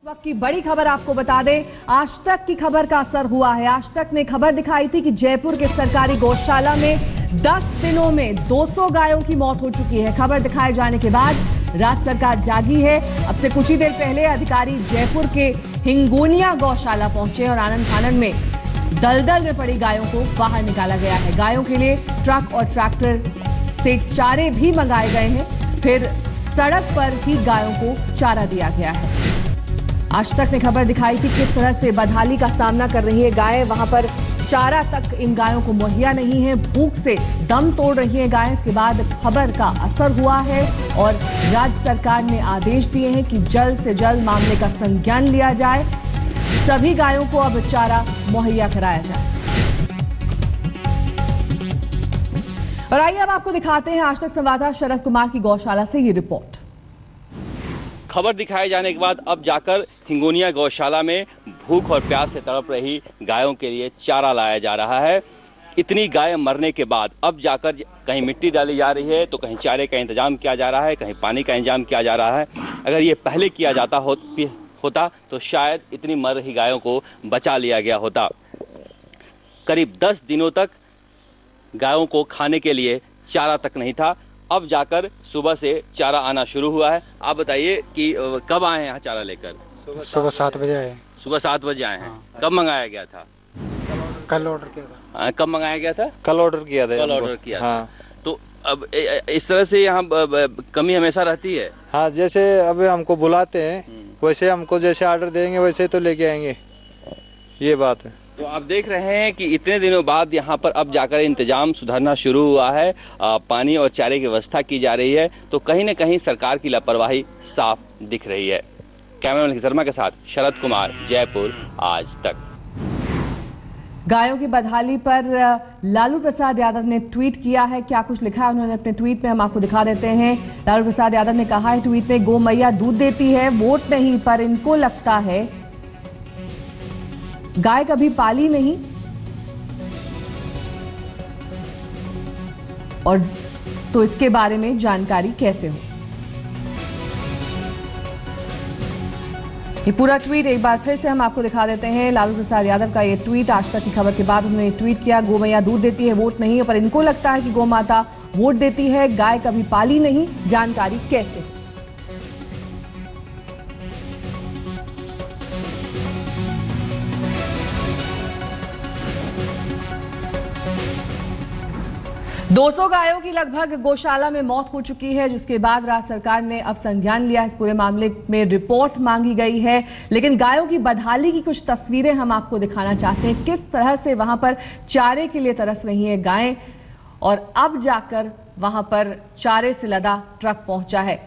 वक्त की बड़ी खबर आपको बता दें, आज तक की खबर का असर हुआ है। आज तक ने खबर दिखाई थी कि जयपुर के सरकारी गौशाला में 10 दिनों में 200 गायों की मौत हो चुकी है। खबर दिखाए जाने के बाद राज्य सरकार जागी है। अब से कुछ ही देर पहले अधिकारी जयपुर के हिंगोनिया गौशाला पहुंचे और आनन फानन में दलदल में पड़ी गायों को बाहर निकाला गया है। गायों के लिए ट्रक और ट्रैक्टर से चारे भी मंगाए गए हैं, फिर सड़क पर ही गायों को चारा दिया गया है। आज तक ने खबर दिखाई थी किस तरह से बदहाली का सामना कर रही है गायें। वहां पर चारा तक इन गायों को मुहैया नहीं है, भूख से दम तोड़ रही है गायें। इसके बाद खबर का असर हुआ है और राज्य सरकार ने आदेश दिए हैं कि जल्द से जल्द मामले का संज्ञान लिया जाए, सभी गायों को अब चारा मुहैया कराया जाए। और आइए अब आपको दिखाते हैं आज तक संवाददाता शरद कुमार की गौशाला से ये रिपोर्ट। खबर दिखाए जाने के बाद अब जाकर हिंगोनिया गौशाला में भूख और प्यास से तड़प रही गायों के लिए चारा लाया जा रहा है। इतनी गाय मरने के बाद अब जाकर कहीं मिट्टी डाली जा रही है, तो कहीं चारे का इंतजाम किया जा रहा है, कहीं पानी का इंतजाम किया जा रहा है। अगर ये पहले किया जाता होता तो शायद इतनी मर रही गायों को बचा लिया गया होता। करीब 10 दिनों तक गायों को खाने के लिए चारा तक नहीं था। अब जाकर सुबह से चारा आना शुरू हुआ है। आप बताइए कि कब आए हैं यहाँ चारा लेकर? सुबह 7 बजे आए। सुबह 7 बजे आए हैं। हाँ। कब मंगाया गया था? कल ऑर्डर किया था। कब मंगाया गया था? कल ऑर्डर किया था। कल ऑर्डर किया हाँ। था। तो अब इस तरह से यहाँ कमी हमेशा रहती है। हाँ, जैसे अब हमको बुलाते हैं वैसे हमको जैसे ऑर्डर देंगे वैसे तो लेके आएंगे, ये बात है। तो आप देख रहे हैं कि इतने दिनों बाद यहाँ पर अब जाकर इंतजाम सुधरना शुरू हुआ है। पानी और चारे की व्यवस्था की जा रही है, तो कहीं न कहीं सरकार की लापरवाही साफ दिख रही है। कैमरामैन शर्मा के साथ शरद कुमार, जयपुर आज तक। गायों की बदहाली पर लालू प्रसाद यादव ने ट्वीट किया है। क्या कुछ लिखा है उन्होंने अपने ट्वीट में, हम आपको दिखा देते हैं। लालू प्रसाद यादव ने कहा है ट्वीट में, गौ मैया दूध देती है, वोट नहीं, पर इनको लगता है गाय कभी पाली नहीं और तो इसके बारे में जानकारी कैसे हो। ये पूरा ट्वीट एक बार फिर से हम आपको दिखा देते हैं। लालू प्रसाद यादव का ये ट्वीट आज तक की खबर के बाद उन्होंने ट्वीट किया, गौ मैया दूध देती है, वोट नहीं है, पर इनको लगता है कि गौ माता वोट देती है, गाय कभी पाली नहीं, जानकारी कैसे। दो 200 गायों की लगभग गौशाला में मौत हो चुकी है, जिसके बाद राज्य सरकार ने अब संज्ञान लिया। इस पूरे मामले में रिपोर्ट मांगी गई है, लेकिन गायों की बदहाली की कुछ तस्वीरें हम आपको दिखाना चाहते हैं। किस तरह से वहां पर चारे के लिए तरस रही हैं गायें और अब जाकर वहां पर चारे से लदा ट्रक पहुंचा है।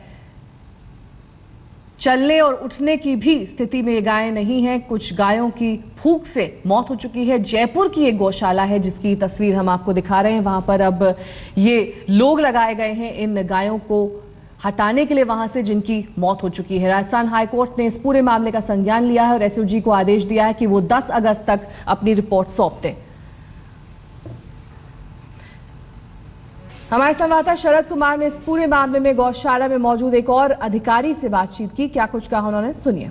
चलने और उठने की भी स्थिति में ये गायें नहीं हैं। कुछ गायों की भूख से मौत हो चुकी है। जयपुर की एक गौशाला है जिसकी तस्वीर हम आपको दिखा रहे हैं। वहां पर अब ये लोग लगाए गए हैं इन गायों को हटाने के लिए वहां से जिनकी मौत हो चुकी है। राजस्थान हाईकोर्ट ने इस पूरे मामले का संज्ञान लिया है और एसओजी को आदेश दिया है कि वो 10 अगस्त तक अपनी रिपोर्ट सौंप दें। हमारे संवाददाता शरद कुमार ने इस पूरे मामले में गौशाला में मौजूद एक और अधिकारी से बातचीत की। क्या कुछ कहा उन्होंने, सुनिए।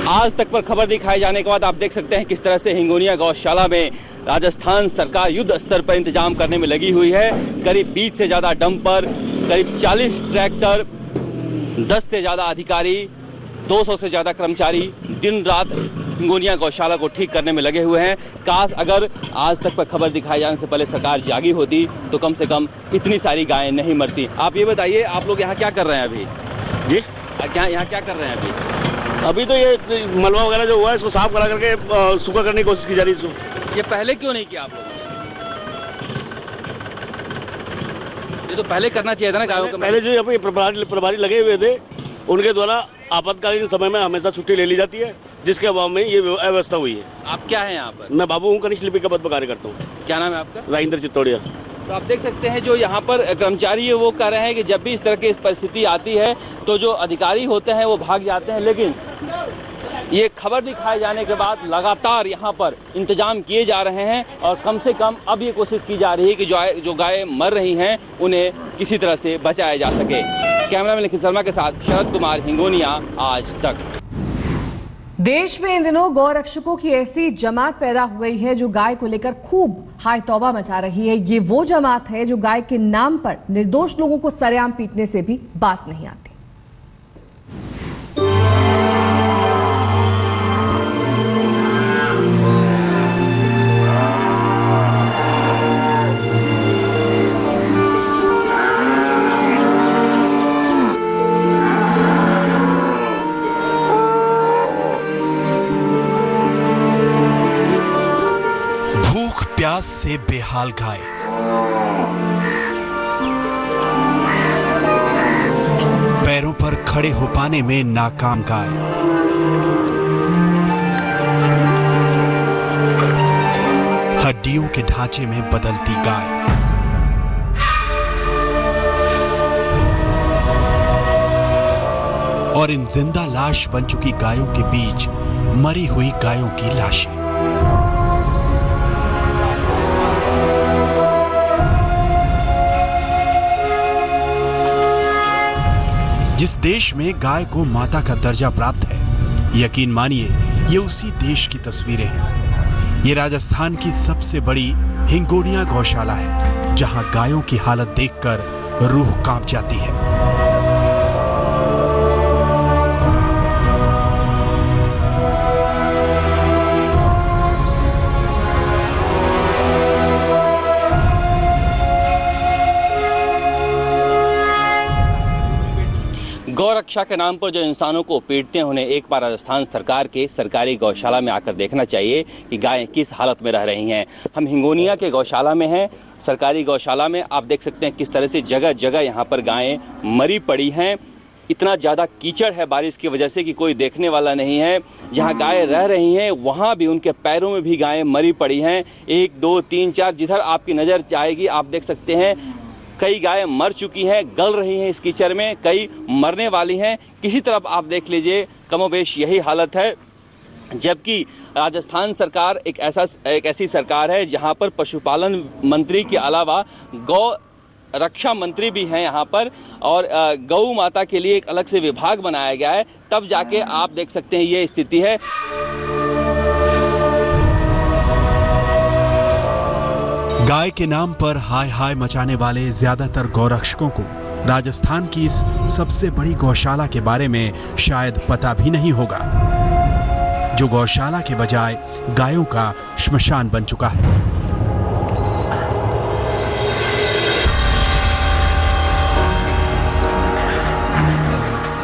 आज तक पर खबर दिखाए जाने के बाद आप देख सकते हैं किस तरह से हिंगोनिया गौशाला में राजस्थान सरकार युद्ध स्तर पर इंतजाम करने में लगी हुई है। करीब 20 से ज्यादा डंपर, करीब 40 ट्रैक्टर, 10 से ज्यादा अधिकारी, 200 से ज्यादा कर्मचारी दिन रात हिंगोनिया गौशाला को ठीक करने में लगे हुए हैं। काश अगर आज तक पर खबर दिखाए जाने से पहले सरकार जागी होती तो कम से कम इतनी सारी गायें नहीं मरती। आप ये बताइए, आप लोग यहाँ क्या कर रहे हैं अभी? जी क्या यहाँ क्या कर रहे हैं अभी? अभी तो ये मलबा वगैरह जो हुआ है इसको साफ करा करके सूखा करने की कोशिश की जा रही है इसको। ये पहले क्यों नहीं किया आप लोगों ने? ये तो पहले करना चाहिए था ना गायों को। पहले जो अभी प्रभारी लगे हुए थे उनके द्वारा आपातकालीन समय में हमेशा छुट्टी ले ली जाती है, जिसके अभाव में ये व्यवस्था हुई है। आप क्या है यहाँ पर? मैं बाबू हूँ, कनिष्ठ लिपिक का पद पर कार्य करता हूँ। क्या नाम है आपका? राजेंद्र चित्तौड़िया। तो आप देख सकते हैं जो यहाँ पर कर्मचारी है वो कह रहे हैं कि जब भी इस तरह की परिस्थिति आती है तो जो अधिकारी होते हैं वो भाग जाते हैं, लेकिन ये खबर दिखाए जाने के बाद लगातार यहाँ पर इंतजाम किए जा रहे हैं और कम से कम अब ये कोशिश की जा रही है कि जो गाय मर रही हैं उन्हें किसी तरह से बचाया जा सके। कैमरामैन निखिल शर्मा के साथ शरद कुमार, हिंगोनिया आज तक। देश में इन दिनों गौरक्षकों की ऐसी जमात पैदा हो गई है जो गाय को लेकर खूब हाय तौबा मचा रही है। ये वो जमात है जो गाय के नाम पर निर्दोष लोगों को सरेआम पीटने से भी बाज नहीं आती। प्यास से बेहाल गाय, पैरों पर खड़े हो पाने में नाकाम गाय, हड्डियों के ढांचे में बदलती गाय, और इन जिंदा लाश बन चुकी गायों के बीच मरी हुई गायों की लाशें। जिस देश में गाय को माता का दर्जा प्राप्त है, यकीन मानिए ये उसी देश की तस्वीरें हैं। ये राजस्थान की सबसे बड़ी हिंगोनिया गौशाला है, जहां गायों की हालत देखकर रूह कांप जाती है। गौरक्षा के नाम पर जो इंसानों को पीटते हैं, उन्हें एक बार राजस्थान सरकार के सरकारी गौशाला में आकर देखना चाहिए कि गायें किस हालत में रह रही हैं। हम हिंगोनिया के गौशाला में हैं, सरकारी गौशाला में। आप देख सकते हैं किस तरह से जगह जगह यहाँ पर गायें मरी पड़ी हैं। इतना ज़्यादा कीचड़ है बारिश की वजह से कि कोई देखने वाला नहीं है। जहाँ गायें रह रही हैं वहाँ भी उनके पैरों में भी गायें मरी पड़ी हैं। 1 2 3 4 जिधर आपकी नज़र जाएगी आप देख सकते हैं कई गायें मर चुकी हैं, गल रही हैं इस कीचड़ में, कई मरने वाली हैं। किसी तरफ आप देख लीजिए कमोबेश यही हालत है। जबकि राजस्थान सरकार एक ऐसी सरकार है जहां पर पशुपालन मंत्री के अलावा गौ रक्षा मंत्री भी हैं यहाँ पर, और गौ माता के लिए एक अलग से विभाग बनाया गया है। तब जाके आप देख सकते हैं ये स्थिति है। गाय के नाम पर हाय हाय मचाने वाले ज्यादातर गौरक्षकों को राजस्थान की इस सबसे बड़ी गौशाला के बारे में शायद पता भी नहीं होगा, जो गौशाला के बजाय गायों का श्मशान बन चुका है।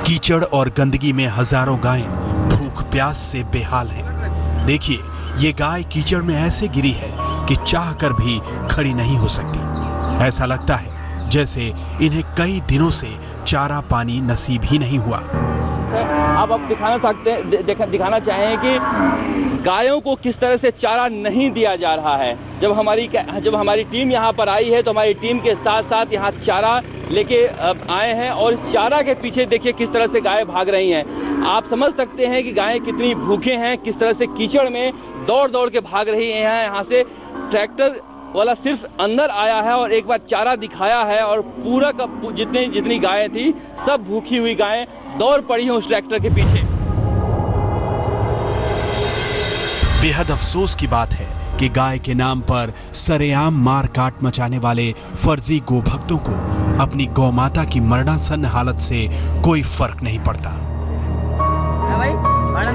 कीचड़ और गंदगी में हजारों गायें भूख प्यास से बेहाल हैं। देखिए, ये गाय कीचड़ में ऐसे गिरी है कि चाहकर भी खड़ी नहीं हो सकती। ऐसा लगता है जैसे इन्हें कई दिनों से चारा पानी नसीब ही नहीं हुआ। अब आप दिखाना चाहें कि गायों को किस तरह से चारा नहीं दिया जा रहा है। जब हमारी टीम यहाँ पर आई है तो हमारी टीम के साथ साथ यहाँ चारा लेके आए हैं, और चारा के पीछे देखिए किस तरह से गायें भाग रही हैं। आप समझ सकते हैं कि गायें कितनी भूखे हैं, किस तरह से कीचड़ में दौड़ दौड़ के भाग रही हैं। यहाँ से ट्रैक्टर वाला सिर्फ अंदर आया है और एक बार चारा दिखाया है, और पूरा का जितनी गायें थी सब भूखी हुई गायें दौड़ पड़ी हैं उस ट्रैक्टर के पीछे। बेहद अफसोस की बात है कि गाय के नाम पर सरेआम मार काट मचाने वाले फर्जी गोभक्तों को अपनी गौमाता की मरणासन्न हालत से कोई फर्क नहीं पड़ता।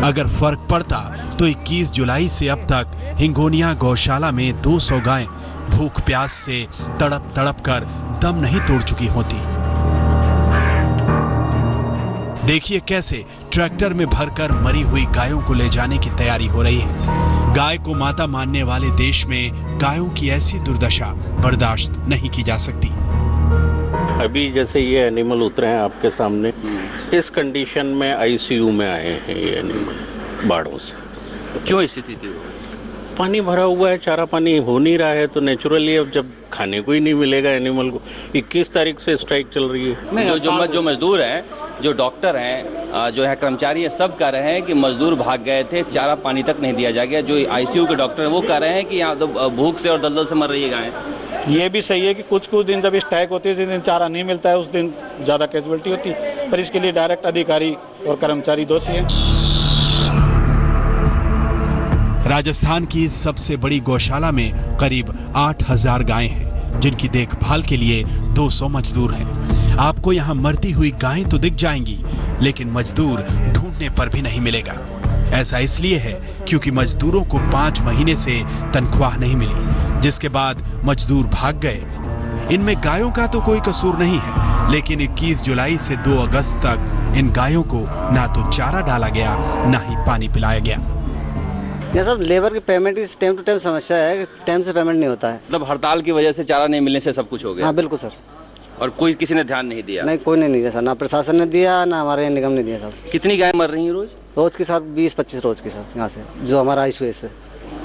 अगर फर्क पड़ता तो 21 जुलाई से अब तक हिंगोनिया गौशाला में 200 गायें भूख प्यास से तड़प तड़प कर दम नहीं तोड़ चुकी होती। देखिए कैसे ट्रैक्टर में भरकर मरी हुई गायों को ले जाने की तैयारी हो रही है। गाय को माता मानने वाले देश में गायों की ऐसी दुर्दशा बर्दाश्त नहीं की जा सकती। अभी जैसे ये एनिमल उतरे हैं आपके सामने, इस कंडीशन में आईसीयू में आए हैं ये एनिमल बाढ़ों से। क्यों स्थिति थी? पानी भरा हुआ है, चारा पानी हो नहीं रहा है, तो नेचुरली अब जब खाने को ही नहीं मिलेगा एनिमल को। 21 तारीख से स्ट्राइक चल रही है। जो मजदूर हैं, जो डॉक्टर हैं, जो है कर्मचारी हैं, सब कह रहे हैं कि मजदूर भाग गए थे, चारा पानी तक नहीं दिया जा गया। जो आईसीयू के डॉक्टर हैं वो कह रहे हैं कि यहाँ तो भूख से और दलदल से मर रही है गायें। ये भी सही है कि कुछ दिन जब स्ट्राइक होती है, जिस दिन चारा नहीं मिलता है उस दिन ज़्यादा कैजुअलिटी होती है, पर इसके लिए डायरेक्ट अधिकारी और कर्मचारी दोषी हैं। राजस्थान की इस सबसे बड़ी गौशाला में करीब 8000 गायें हैं, जिनकी देखभाल के लिए 200 मजदूर हैं। आपको यहाँ मरती हुई गायें तो दिख जाएंगी, लेकिन मजदूर ढूंढने पर भी नहीं मिलेगा। ऐसा इसलिए है क्योंकि मजदूरों को 5 महीने से तनख्वाह नहीं मिली, जिसके बाद मजदूर भाग गए। इनमें गायों का तो कोई कसूर नहीं है, लेकिन 21 जुलाई से 2 अगस्त तक इन गायों को ना तो चारा डाला गया, ना ही पानी पिलाया गया। ये सब लेबर की पेमेंट इस टाइम टू टाइम समस्या है, टाइम से पेमेंट नहीं होता है। मतलब हड़ताल की वजह से चारा नहीं मिलने से सब कुछ हो गया? हाँ बिल्कुल सर। और कोई किसी ने ध्यान नहीं दिया? नहीं, कोई नहीं दिया सर, ना प्रशासन ने दिया, ना हमारे यहाँ निगम ने दिया सर। कितनी गाय मर रही हैं रोज? रोज के साथ 20-25 रोज के साथ यहाँ से, जो हमारा ICU से।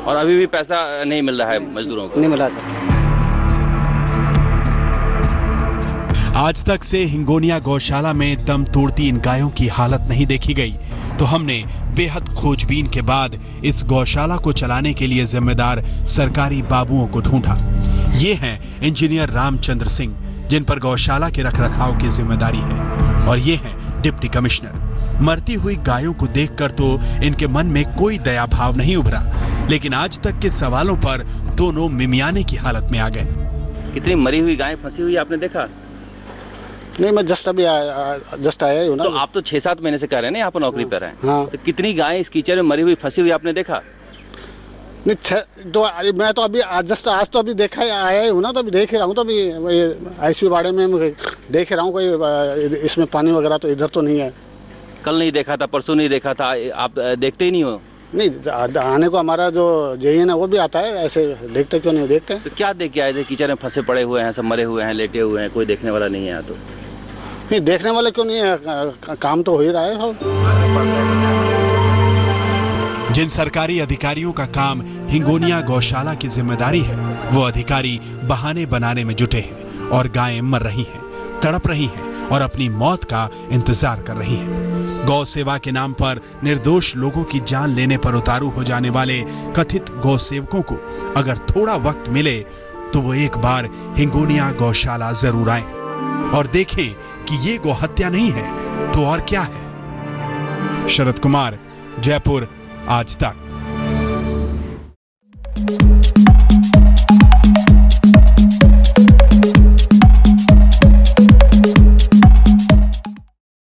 और अभी भी पैसा नहीं मिल रहा है मजदूरों को? नहीं मिला सर। आज तक से हिंगोनिया गौशाला में दम तोड़ती इन गायों की हालत नहीं देखी गई, तो हमने बेहद खोजबीन के बाद इस गौशाला को चलाने के लिए जिम्मेदार सरकारी बाबुओं को ढूंढा। ये हैं इंजीनियर रामचंद्र सिंह, जिन पर गौशाला के रखरखाव की जिम्मेदारी है, और ये हैं डिप्टी कमिश्नर। मरती हुई गायों को देखकर तो इनके मन में कोई दया भाव नहीं उभरा, लेकिन आज तक के सवालों पर दोनों मिमियाने की हालत में आ गए। कितनी मरी हुई गायें फंसी हुई आपने देखा? नहीं, मैं जस्ट आया हूँ ना। तो आप तो 6-7 महीने से कह रहे हैं ना यहाँ पर नौकरी पर हैं। हाँ। तो कितनी गायें इस कीचड़ में मरी हुई फंसी हुई आपने देखा? नहीं, तो मैं तो अभी आज तो अभी देखा आया हूँ ना, तो अभी देख ही रहा हूँ। तो अभी ICU बाड़े में देख ही रहा हूँ, कोई इसमें पानी वगैरह तो इधर तो नहीं है। कल नहीं देखा था, परसों नहीं देखा था, आप देखते ही नहीं हो? नहीं, आने को हमारा जो JN है वो भी आता है, ऐसे देखते क्यों नहीं देखते। तो क्या देख के आए थे? कीचड़ में फंसे पड़े हुए हैं, सब मरे हुए हैं, लेटे हुए हैं, कोई देखने वाला नहीं है यहाँ? तो नहीं, देखने वाले क्यों नहीं है, काम तो हो ही रहा है सब। जिन सरकारी अधिकारियों का काम हिंगोनिया गौशाला की जिम्मेदारी है, वो अधिकारी बहाने बनाने में जुटे हैं और गायें मर रही हैं, तड़प रही हैं और अपनी मौत का इंतजार कर रही हैं। गौ सेवा के नाम पर निर्दोष लोगों की जान लेने पर उतारू हो जाने वाले कथित गौ सेवकों को अगर थोड़ा वक्त मिले तो वो एक बार हिंगोनिया गौशाला जरूर आए और देखें कि ये गौ हत्या नहीं है तो और क्या है। शरद कुमार, जयपुर, आज तक।